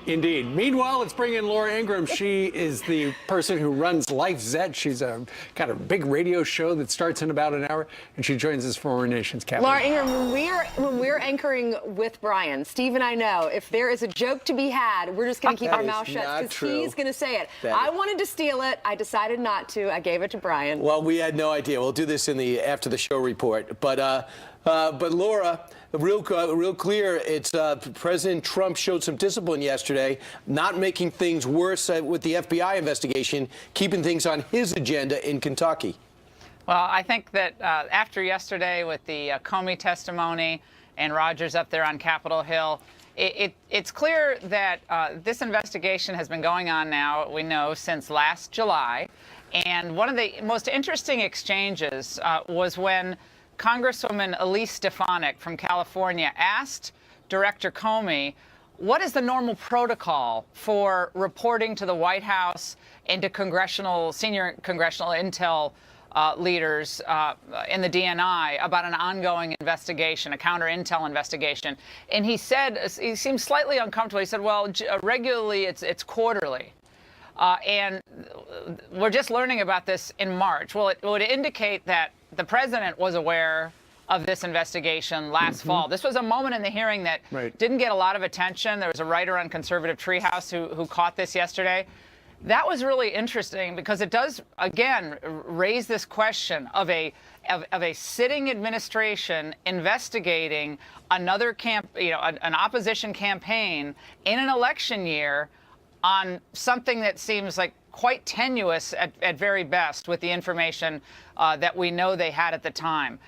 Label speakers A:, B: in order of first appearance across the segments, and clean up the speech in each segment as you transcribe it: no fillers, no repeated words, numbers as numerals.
A: Indeed. Meanwhile, let's bring in Laura Ingraham. She is the person who runs Life Zet. She's got a big radio show that starts in about an hour, and she joins us from our nation's capital.
B: Laura Ingraham, when we're anchoring with Brian, Steve and I know if there is a joke to be had, we're just going to keep our mouth shut because he's going to say it. I wanted to steal it. I decided not to. I gave it to Brian.
C: Well, we had no idea. We'll do this in the after the show report. But Laura, real clear, it's President Trump showed some discipline yesterday, not making things worse with the FBI investigation, keeping things on his agenda in Kentucky.
D: Well, I think that after yesterday with the Comey testimony and Rogers up there on Capitol Hill, it's clear that this investigation has been going on now, we know, since last July. And one of the most interesting exchanges was when Congresswoman Elise Stefanik from California asked Director Comey, what is the normal protocol for reporting to the White House and to senior congressional intel leaders in the DNI about an ongoing investigation, a counter-intel investigation? And he said, he seemed slightly uncomfortable. He said, well, regularly it's quarterly. And we're just learning about this in March. Well, it would indicate that the president was aware of this investigation last fall. This was a moment in the hearing that didn't get a lot of attention. There was a writer on Conservative Treehouse who caught this yesterday. That was really interesting because it does, again, raise this question of a sitting administration investigating another an opposition campaign in an election year on something that seems like quite tenuous at very best with the information that we know they had at the time.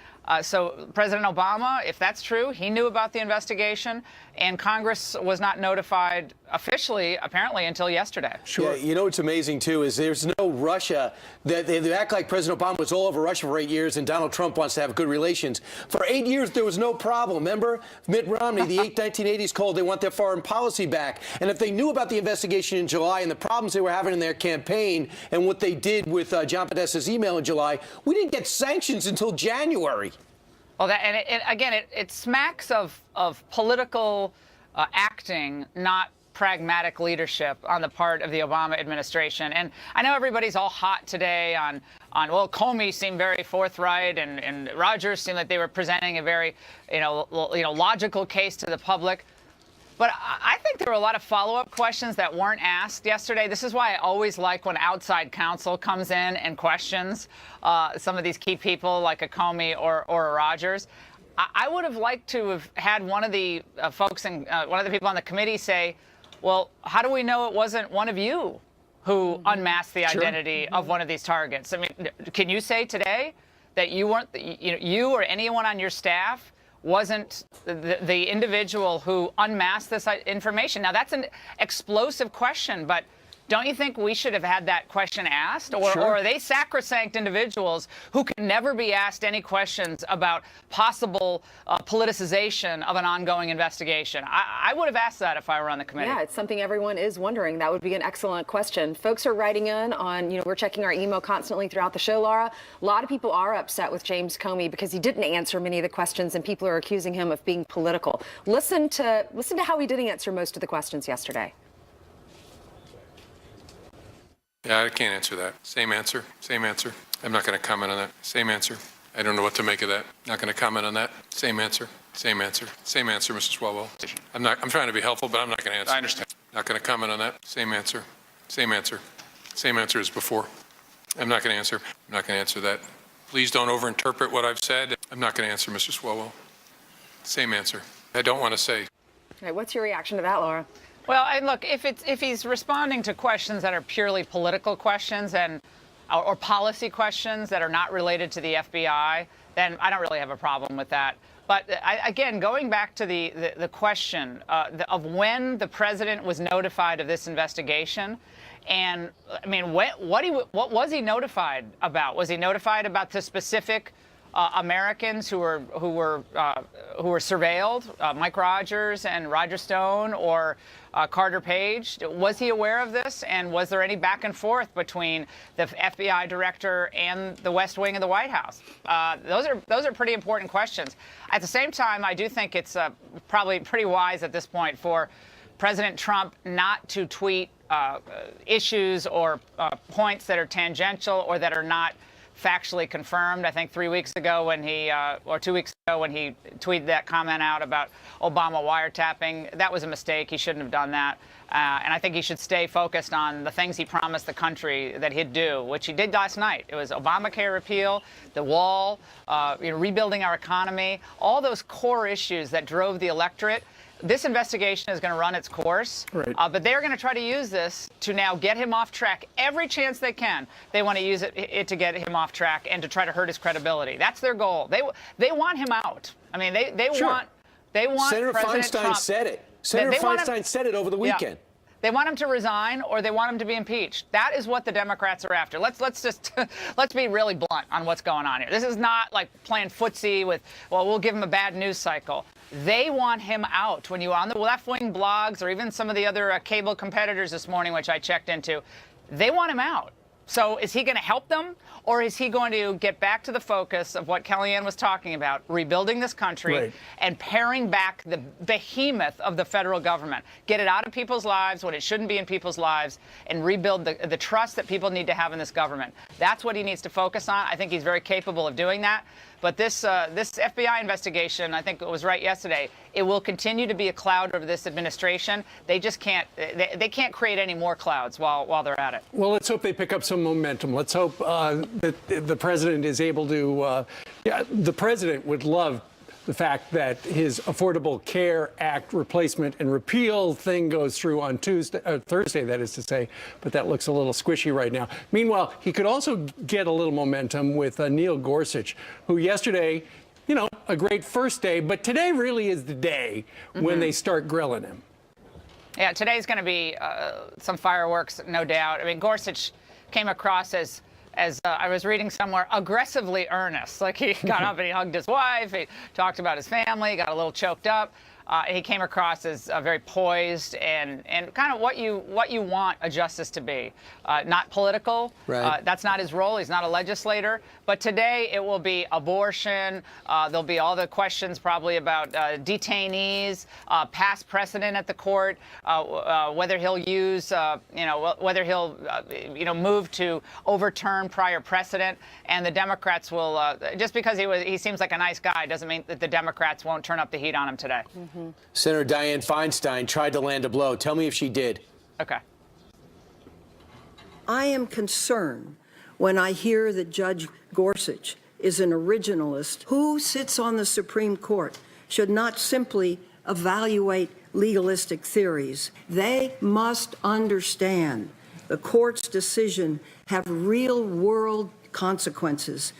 D: So President Obama, if that's true, he knew about the investigation, and Congress was not notified officially, apparently, until yesterday.
C: Sure. Yeah, you know what's amazing, too, is there's no Russia. They act like President Obama was all over Russia for 8 years, and Donald Trump wants to have good relations. For 8 years, there was no problem. Remember? Mitt Romney, the 1980s, called they want their foreign policy back. And if they knew about the investigation in July and the problems they were having in their campaign and what they did with John Podesta's email in July, we didn't get sanctions until January.
D: Well, it smacks of political acting, not pragmatic leadership on the part of the Obama administration. And I know everybody's all hot today on well, Comey seemed very forthright, and Rogers seemed like they were presenting a very logical case to the public. But I think there were a lot of follow-up questions that weren't asked yesterday. This is why I always like when outside counsel comes in and questions some of these key people like a Comey or a Rogers. I would have liked to have had one of the folks and one of the people on the committee say, well, how do we know it wasn't one of you who unmasked the identity of one of these targets? I mean, can you say today that you weren't, you or anyone on your staff wasn't the individual who unmasked this information? Now, that's an explosive question, but don't you think we should have had that question asked? Or are they sacrosanct individuals who can never be asked any questions about possible politicization of an ongoing investigation? I would have asked that if I were on the committee.
B: Yeah, it's something everyone is wondering. That would be an excellent question. Folks are writing in on, we're checking our email constantly throughout the show, Laura. A lot of people are upset with James Comey because he didn't answer many of the questions, and people are accusing him of being political. Listen to how he didn't answer most of the questions yesterday.
E: Yeah, I can't answer that. Same answer. Same answer. I'm not going to comment on that. Same answer. I don't know what to make of that. Not going to comment on that. Same answer. Same answer. Same answer, Mr. Swalwell. I'm trying to be helpful, but I'm not going to answer. I understand. Not going to comment on that. Same answer. Same answer. Same answer as before. I'm not going to answer. I'm not going to answer that. Please don't overinterpret what I've said. I'm not going to answer, Mr. Swalwell. Same answer. I don't want to say.
B: All right, what's your reaction to that, Laura?
D: Well, and look, if he's responding to questions that are purely political questions or policy questions that are not related to the FBI, then I don't really have a problem with that. But again, going back to the question of when the president was notified of this investigation, and I mean, what was he notified about? Was he notified about the specific Americans who were surveilled, Mike Rogers and Roger Stone, or Carter Page? Was he aware of this? And was there any back and forth between the FBI director and the West Wing of the White House? Those are pretty important questions. At the same time, I do think it's probably pretty wise at this point for President Trump not to tweet issues or points that are tangential or that are not factually confirmed. I think 3 weeks ago when he, or 2 weeks ago when he tweeted that comment out about Obama wiretapping, that was a mistake. He shouldn't have done that. And I think he should stay focused on the things he promised the country that he'd do, which he did last night. It was Obamacare repeal, the wall, rebuilding our economy, all those core issues that drove the electorate. This investigation is going to run its course,
A: right.
D: But they're going to try to use this to now get him off track every chance they can. They want to use it to get him off track and to try to hurt his credibility. That's their goal. They want him out. I mean, they
C: Sure.
D: want
C: Senator
D: President
C: Feinstein
D: Trump.
C: said it. Senator Feinstein said it over the weekend.
D: Yeah. They want him to resign or they want him to be impeached. That is what the Democrats are after. Let's just let's be really blunt on what's going on here. This is not like playing footsie with, well, we'll give him a bad news cycle. They want him out. When you on the left-wing blogs or even some of the other cable competitors this morning, which I checked into, they want him out. So is he going to help them, or is he going to get back to the focus of what Kellyanne was talking about, rebuilding this country
A: right.
D: and paring back the behemoth of the federal government, get it out of people's lives when it shouldn't be in people's lives, and rebuild the trust that people need to have in this government? That's what he needs to focus on. I think he's very capable of doing that. But this FBI investigation, I think it was right yesterday, it will continue to be a cloud over this administration. They just can't, they can't create any more clouds while they're at it.
A: Well, let's hope they pick up some momentum. Let's hope that the president is able to, the president would love the fact that his Affordable Care Act replacement and repeal thing goes through on Thursday, that is to say, but that looks a little squishy right now. Meanwhile, he could also get a little momentum with Neil Gorsuch, who yesterday, you know, a great first day, but today really is the day when they start grilling him.
D: Yeah, today's going to be some fireworks, no doubt. I mean, Gorsuch came across as I was reading somewhere, aggressively earnest. Like he got up and he hugged his wife, he talked about his family, got a little choked up. He came across as very poised and kind of what you want a justice to be. Not political.
C: Right.
D: That's not his role. He's not a legislator. But today it will be abortion. There'll be all the questions probably about detainees, past precedent at the court, whether he'll use, whether he'll, move to overturn prior precedent. And the Democrats will, just because he seems like a nice guy doesn't mean that the Democrats won't turn up the heat on him today.
C: Senator Dianne Feinstein tried to land a blow. Tell me if she did.
D: Okay.
F: I am concerned when I hear that Judge Gorsuch is an originalist who sits on the Supreme Court should not simply evaluate legalistic theories. They must understand the court's decision have real-world consequences.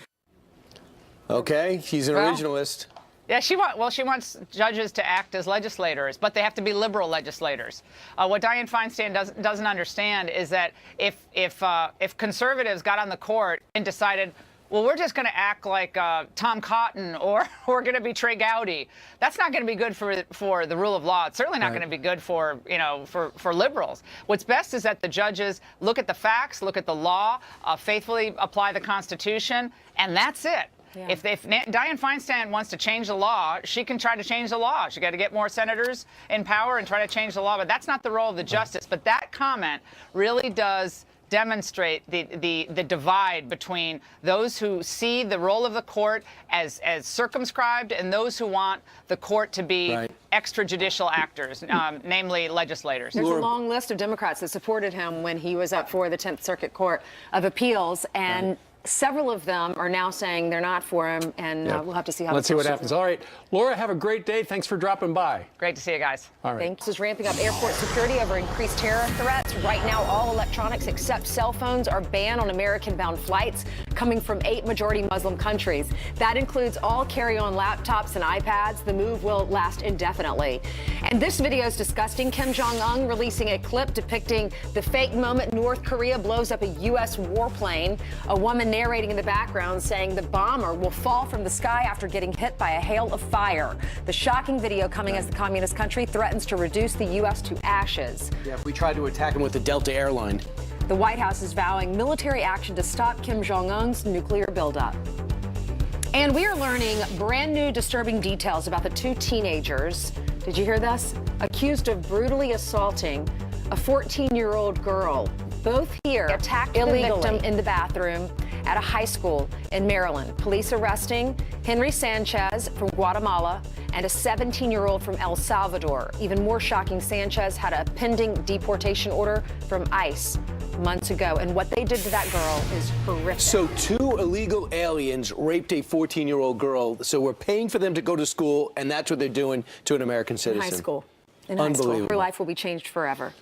C: Okay, she's an originalist.
D: Yeah, she wants judges to act as legislators, but they have to be liberal legislators. What Dianne Feinstein doesn't understand is that if conservatives got on the court and decided, well, we're just going to act like Tom Cotton or we're going to be Trey Gowdy, that's not going to be good for the rule of law. It's certainly not going to be good for liberals. What's best is that the judges look at the facts, look at the law, faithfully apply the Constitution, and that's it. Yeah. If Dianne Feinstein wants to change the law, she can try to change the law. She got to get more senators in power and try to change the law. But that's not the role of the justice. But that comment really does demonstrate the divide between those who see the role of the court as circumscribed and those who want the court to be extrajudicial actors, namely legislators.
B: There's a long list of Democrats that supported him when he was up for the 10th Circuit Court of Appeals, and several of them are now saying they're not for him, and we'll have to see how.
A: Let's see what happens. All right, Laura, have a great day. Thanks for dropping by.
D: Great to see you guys.
A: All right.
B: Thanks. Is ramping up airport security over increased terror threats. Right now, all electronics except cell phones are banned on American-bound flights coming from 8 majority Muslim countries. That includes all carry-on laptops and iPads. The move will last indefinitely. And this video is disgusting. Kim Jong-un releasing a clip depicting the fake moment North Korea blows up a U.S. warplane. A woman narrating in the background saying the bomber will fall from the sky after getting hit by a hail of fire. The shocking video coming as the communist country threatens to reduce the U.S. to ashes.
C: Yeah, if we tried to attack him with the Delta airline.
B: The White House is vowing military action to stop Kim Jong-un's nuclear buildup. And we are learning brand new disturbing details about the 2 teenagers Did you hear this? Accused of brutally assaulting a 14-year-old girl. Both here attacked illegally the victim in the bathroom at a high school in Maryland. Police arresting Henry Sanchez from Guatemala and a 17-year-old from El Salvador. Even more shocking, Sanchez had a pending deportation order from ICE months ago, and what they did to that girl is horrific.
C: So 2 illegal aliens raped a 14-year-old girl. So we're paying for them to go to school, and that's what they're doing to an American citizen.
B: In high school. In high school.
C: Unbelievable.
B: Her life will be changed forever.